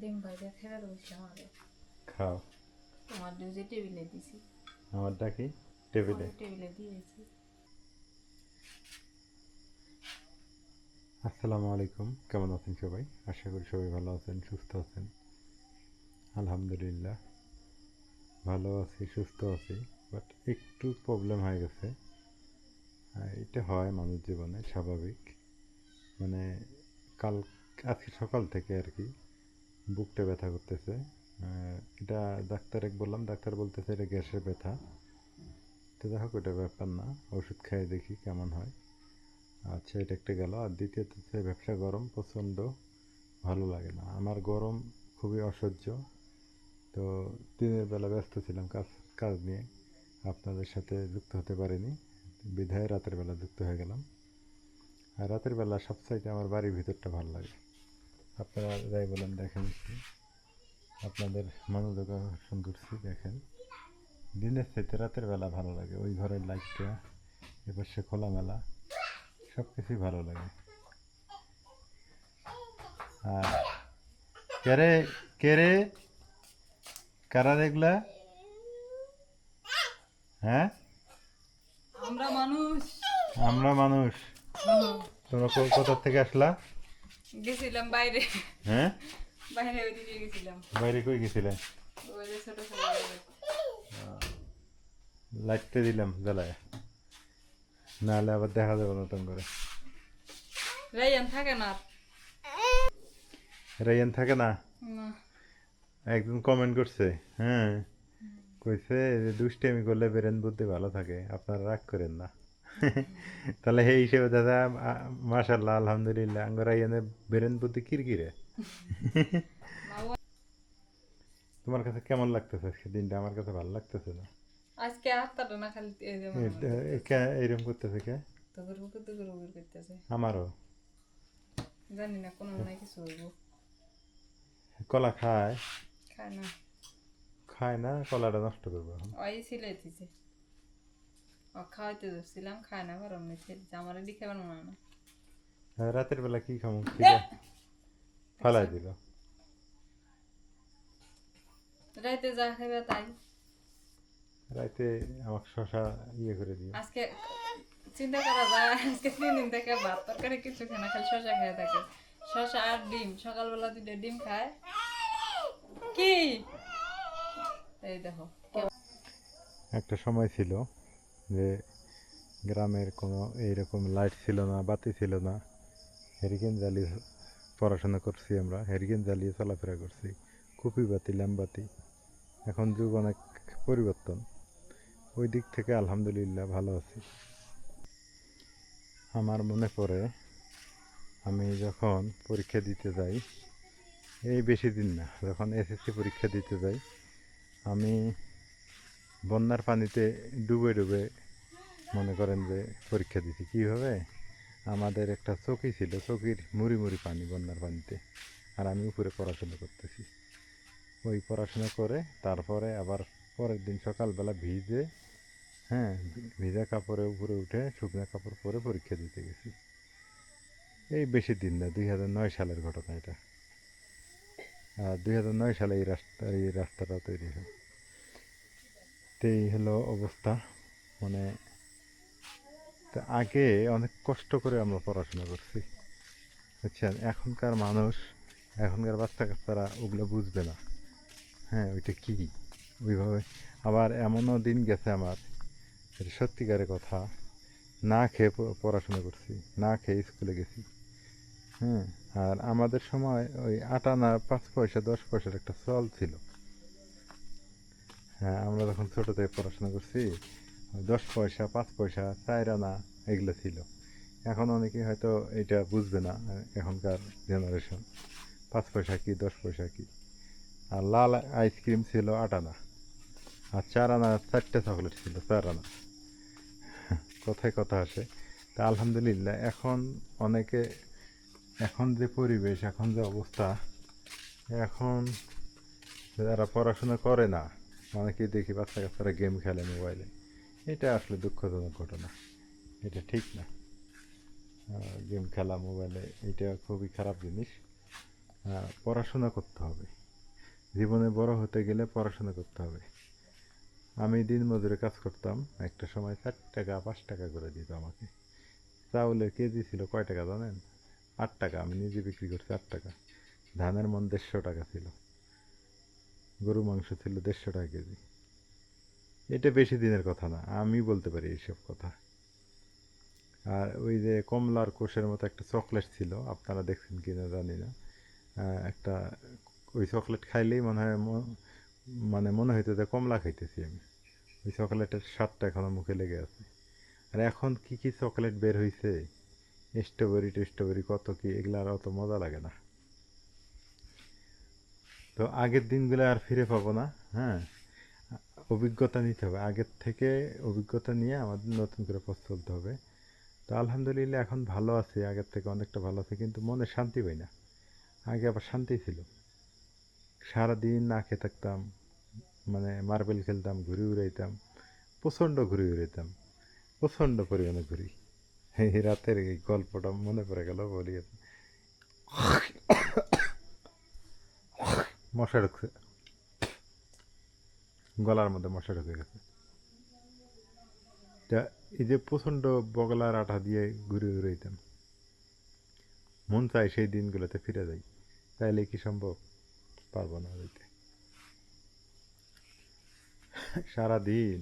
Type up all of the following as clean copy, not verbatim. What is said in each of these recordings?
ডিম ভাজা খেয়ে বসলাম আগে। খাও। তোমার যে টেবিলে দিছি, আমারটা কি টেবিলে? টেবিলে দিয়েছি। আসসালামু আলাইকুম, কেমন আছেন সবাই? আশা করি সবাই ভালো আছেন, সুস্থ আছেন। আলহামদুলিল্লাহ ভালো আছি, সুস্থ আছি। বাট একটু প্রবলেম হয়ে গেছে। এটা হয় মানুষ জীবনে, স্বাভাবিক। মানে কাল আজকে সকাল থেকে আর কি বুকটা ব্যথা করতেছে। এটা ডাক্তারে বললাম, ডাক্তার বলতেছে এটা গ্যাসের ব্যথা। তো দেখো ওটা ব্যাপার না, ওষুধ খেয়ে দেখি কেমন হয়। আচ্ছা, এটা একটা গেল। আর দ্বিতীয়ত হচ্ছে ব্যবসা গরম প্রচণ্ড, ভালো লাগে না আমার গরম, খুবই অসহ্য। তো দিনের বেলা ব্যস্ত ছিলাম কাজ কাজ নিয়ে, আপনাদের সাথে যুক্ত হতে পারিনি, বিধায় রাতের বেলা যুক্ত হয়ে গেলাম। আর রাতের বেলা সবচাইতে আমার বাড়ির ভিতরটা ভালো লাগে। আপনারা যাই বলেন, দেখেন একটু, আপনাদের মনোযোগ আকর্ষণ করছি, দেখেন। দিনের চাইতে রাতের বেলা ভালো লাগে, ওই ঘরের লাইটটা, এবার সে খোলামেলা, সব কিছুই ভালো লাগে। আর কেরে কেরে কারা দেখলা? হ্যাঁ, আমরা মানুষ। আমরা মানুষ। তোমরা কোথা থেকে আসলা? গেছিলাম বাইরে, হ্যাঁ, বাইরে ওইদিকে গেছিলাম। বাইরে কই গেছিলে? ওই যে ছোট ছোট লাইটটা দিলাম জ্বালায়, নাহলে আবার দেখা যাবে নতুন করে। রাইয়ান থাকে না। রাইয়ান থাকে না? না। একজন কমেন্ট করছে, হ্যাঁ, কইছে যে দুষ্টামি করলে ব্রেন বুদ্ধি ভালো থাকে, আপনারা রাগ করেন না। তাহলে এই হিসেবে দাদা, মাশাল্লাহ আলহামদুলিল্লাহ, আঙ্গ রাইয়ানের ব্রেন বুদ্ধি কিরকিরে। তোমার কাছে কেমন লাগতেছে আজকে দিনটা? আমার কাছে ভালো লাগতেছে না। আজকে আটটা না খালি এই যেমন আমার এইরকম করতেছে কে? তোর বুকুর করতেছে। আমারও। জানি না কোনো না কিছু হইব। কলা খায়? খায় না। খায় না, কলাটা নষ্ট করবো এখন। ওই সিলাইতেছে। ও খাওয়াইতে ধরছিলাম, খায় না, গরম নিচ্ছে আমার এটি খাবার মনে না। রাতের বেলা কি খাবো, খিদে ফালাই দিল। রাইতে যা খাইবে তাই। রাতে আমাকে শশা ইয়ে করে দিও। আজকে চিন্তা করা যায়, আজকে 3 দিন থেকে ভাত তরকারি কিছু খায় না, খালি শশা খেয়ে থাকে। শশা আর ডিম, সকালবেলা 2টা ডিম খায়। কি এই দেখো একটা সময় ছিল যে গ্রামের কোনো এইরকম লাইট ছিল না, বাতি ছিল না, হ্যারিকেন জ্বালিয়ে পড়াশোনা করছি আমরা, হ্যারিকেন জ্বালিয়ে চলাফেরা করছি, কুপি বাতি, ল্যাম্পবাতি। এখন যুগ অনেক পরিবর্তন, ওই দিক থেকে আলহামদুলিল্লাহ ভালো আছি। আমার মনে পড়ে আমি যখন পরীক্ষা দিতে যাই, এই বেশি দিন না, যখন এসএসসি পরীক্ষা দিতে যাই, আমি বন্যার পানিতে ডুবে ডুবে মনে করেন যে পরীক্ষা দিছি। কীভাবে? আমাদের একটা চকি ছিল, চকির মুড়ি মুড়ি পানি বন্যার পানিতে, আর আমি উপরে পড়াশোনা করতেছি। ওই পড়াশোনা করে তারপরে আবার পরের দিন সকালবেলা ভিজে, হ্যাঁ, ভিজা কাপড়ে উপরে উঠে শুকনো কাপড় পরে পরীক্ষা দিতে গেছি। এই বেশি দিন না, 2009 সালের ঘটনা এটা। আর 2009 সালে এই রাস্তাটা তৈরি হয়। তো এই হলো অবস্থা। মানে তা আগে অনেক কষ্ট করে আমরা পড়াশোনা করছি, বুঝছেন? এখনকার মানুষ, এখনকার বাচ্চা কাচ্চারা ওগুলো বুঝবে না। হ্যাঁ, ওইটা কী ওইভাবে। আবার এমনও দিন গেছে আমার, এটা সত্যিকারের কথা, না খেয়ে পড়াশোনা করছি, না খেয়ে স্কুলে গেছি। হ্যাঁ, আর আমাদের সময় ওই 8 আনা 5 পয়সা 10 পয়সার একটা চল ছিল। হ্যাঁ, আমরা যখন ছোটো থেকে পড়াশোনা করছি, 10 পয়সা 5 পয়সা 4 আনা এগুলো ছিল। এখন অনেকে হয়তো এটা বুঝবে না, এখনকার জেনারেশন, 5 পয়সা কি 10 পয়সা কি। আর লাল আইসক্রিম ছিল 8 আনা, আর 4 আনা 4টে চকলেট ছিল 4 আনা। কথায় কথা আসে। তা আলহামদুলিল্লাহ এখন অনেকে, এখন যে পরিবেশ, এখন যে অবস্থা, এখন যারা পড়াশোনা করে না, অনেকেই দেখি বাচ্চা কাচ্চারা গেম খেলে মোবাইলে। এটা আসলে দুঃখজনক ঘটনা, এটা ঠিক না। গেম খেলা মোবাইলে, এটা খুবই খারাপ জিনিস। পড়াশোনা করতে হবে। জীবনে বড় হতে গেলে পড়াশোনা করতে হবে। আমি দিনমজুরে কাজ করতাম, একটা সময় 4 টাকা 5 টাকা করে দিত আমাকে। চাউলের কেজি ছিল কয় টাকা জানেন? 8 টাকা। আমি নিজে বিক্রি করছি 8 টাকা। ধানের মন 150 টাকা ছিল, গরু মাংস ছিল 150 টাকা কেজি। এটা বেশি দিনের কথা না, আমি বলতে পারি এইসব কথা। আর ওই যে কমলার কোষের মতো একটা চকলেট ছিল, আপনারা দেখছেন কিনা জানি না। একটা ওই চকলেট খাইলেই মনে হয় মানে মনে হইতো যে কমলা খাইতেছি আমি। ওই চকলেটের স্বাদটা এখনো মুখে লেগে আছে। আর এখন কি কি চকলেট বের হইছে, স্ট্রবেরি টেস্ট্রবেরি কত কি, এগুলো আর অত মজা লাগে না। তো আগের দিনগুলো আর ফিরে পাবো না। হ্যাঁ, অভিজ্ঞতা নিতে হবে, আগের থেকে অভিজ্ঞতা নিয়ে আমাদের নতুন করে পথ চলতে হবে। তো আলহামদুলিল্লাহ এখন ভালো আছি, আগের থেকে অনেকটা ভালো আছে, কিন্তু মনে শান্তি পাই না। আগে আবার শান্তি ছিল, সারাদিন না খেয়ে থাকতাম, মানে মার্বেল খেলতাম, ঘুড়ি উড়াইতাম, প্রচণ্ড ঘুড়ি উড়াইতাম, প্রচণ্ড পরিমাণে ঘুরি। এই রাতের এই গল্পটা মনে পড়ে গেল, বলি। মশা ঢুকছে, গলার মধ্যে মশা ঢুকে গেছে। তা এই যে প্রচণ্ড বগলার আঠা দিয়ে ঘুরে উড়াইতাম, মন চাই সেই দিনগুলোতে ফিরে যাই। তাইলে কি সম্ভব? পারবো না যাইতে। সারাদিন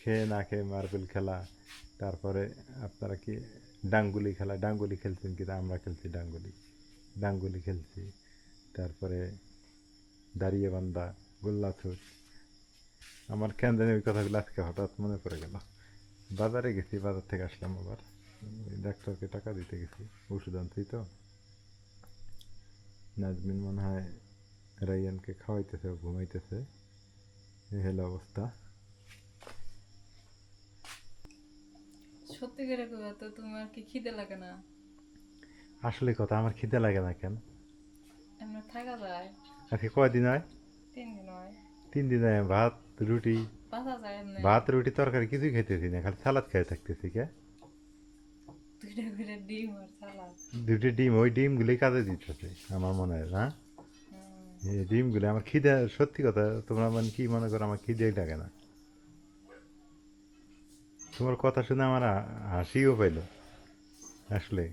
খেয়ে না খেয়ে মার্বেল খেলা, তারপরে আপনারা কি ডাঙ্গুলি খেলা, ডাঙ্গুলি খেলছেন কিনা? আমরা খেলছি ডাঙ্গুলি, ডাঙ্গুলি খেলছি। তারপরে দাঁড়িয়ে বান্ধা, গোল্লা ছুট। আমার কেন জানি ওই কথাগুলো আজকে হঠাৎ মনে পড়ে গেল। বাজারে গেছি, বাজার থেকে আসলাম আবার, ডাক্তারকে টাকা দিতে গেছি, ওষুধ আনছি। তো নাজমিন মনে হয় রাইয়ানকে খাওয়াইতেছে, ঘুমাইতেছে, এই হলো অবস্থা। সত্যি করে কইবা তো, তোমার কি খিদে লাগে না? আসলে কথা, আমার খিদে লাগে না কেন? এমনি থাকা যায়? আজকে কয়দিন হয়? 3 দিন হয়। 3 দিন হয় ভাত রুটি, বাঁচা যায় এমনি? ভাত রুটি তরকারি কিছুই খাইতেছি না, খালি সালাদ খেয়ে থাকতেছি। কে? 2টা করে ডিম আর সালাদ। 2টি ডিম, ওই ডিমগুলোই কাজে দিতেছে আমার মনে হয় না। এই ডিমগুলো আমার খিদে, সত্যি কথা, তোমরা মানে কি মনে করো আমার খিদেই লাগে না? তোমার কথা শুনে আমার হাসিও পাইল আসলে।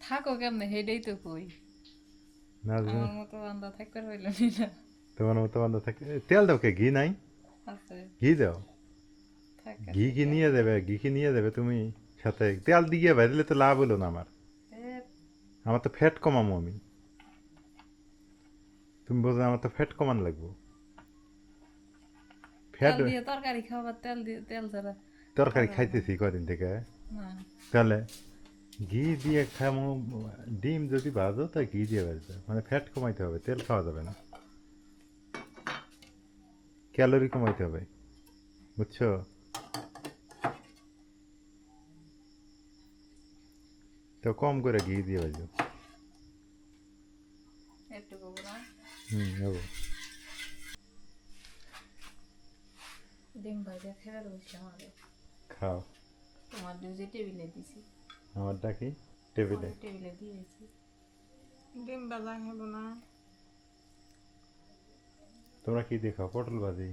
থাকো কেমনে হেডেই তো কই। নাজমিন, আমার মতো বান্দা থাকতে পারইল না। তোমার মতো বান্ধব থাকে? তেল দাও কে? ঘি নাই? আছে। ঘি দাও। থাক ঘি আছে কি তেল নিয়ে দিই। যাবে? ঘি কি নিয়ে যাবে তুমি সাথে? তেল দিয়ে ভাজলে তো লাভ হলো না আমার। এ, আমার তো ফ্যাট কমাবো আমি। তুমি বোঝো, আমার তো ফ্যাট কমান লাগবো। ফ্যাট তেল দিয়ে তরকারি খাবার, তেল দিয়ে তেল ছাড়া তরকারি খাওয়া যাবে না। খাইতেছি কদিন থেকে। না। তাহলে ঘি দিয়ে খামো? ডিম যদি ভাজো তা ঘি দিয়ে ভাজবে, মানে ফ্যাট কমাইতে হবে, তেল খাওয়া যাবে না, ক্যালোরি কমাইতে হবে, বুঝছো? তো কম করে ঘি দিয়ে ভাজো। একটু করবো না। হবো। ডিম ভাজা খেয়ে বসলাম আগে। খাও। তোমার যে টেবিলে দিছি। আমারটা কি টেবিলে? তোমার টেবিলে দিয়েছি। ডিম ভাজা খাবো না। তোমরা কি দিয়ে খাও? পটল ভাজি?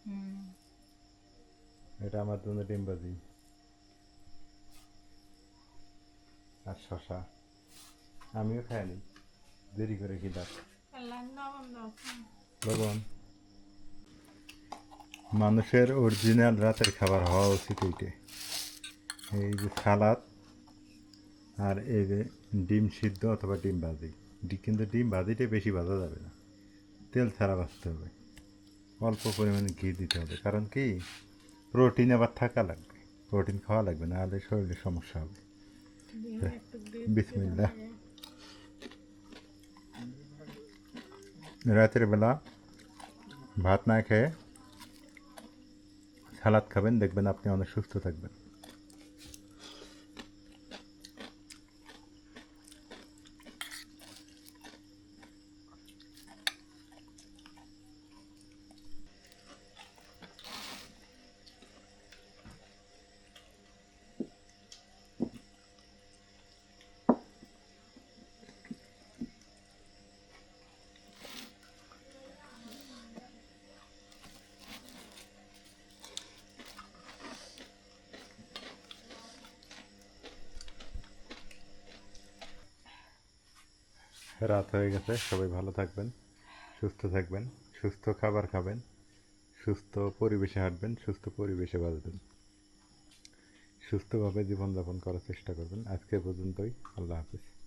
হুম। এটা আমার জন্য ডিম ভাজি আর শশা। আমিও খাইনি, দেরি করে খিদা। লবণ। মানুষের অরিজিনাল রাতের খাবার হওয়া উচিত এইটে, এই যে সালাদ আর এই যে ডিম সিদ্ধ অথবা ডিম ভাজি। কিন্তু ডিম ভাজিটা বেশি ভাজা যাবে না, তেল ছাড়া ভাজতে হবে, অল্প পরিমাণে ঘি দিতে হবে। কারণ কি, প্রোটিন আবার থাকা লাগবে, প্রোটিন খাওয়া লাগবে, না হলে শরীরে সমস্যা হবে। ডিম একটু দিয়ে বিসমিল্লাহ। রাতের বেলা ভাত না খেয়ে সালাদ খাবেন, দেখবেন আপনি অনেক সুস্থ থাকবেন। রাত হয়ে গেছে, সবাই ভালো থাকবেন, সুস্থ থাকবেন, সুস্থ খাবার খাবেন, সুস্থ পরিবেশে হাঁটবেন, সুস্থ পরিবেশে বাঁচবেন, সুস্থভাবে জীবনযাপন করার চেষ্টা করবেন। আজকে পর্যন্তই। আল্লাহ হাফিজ।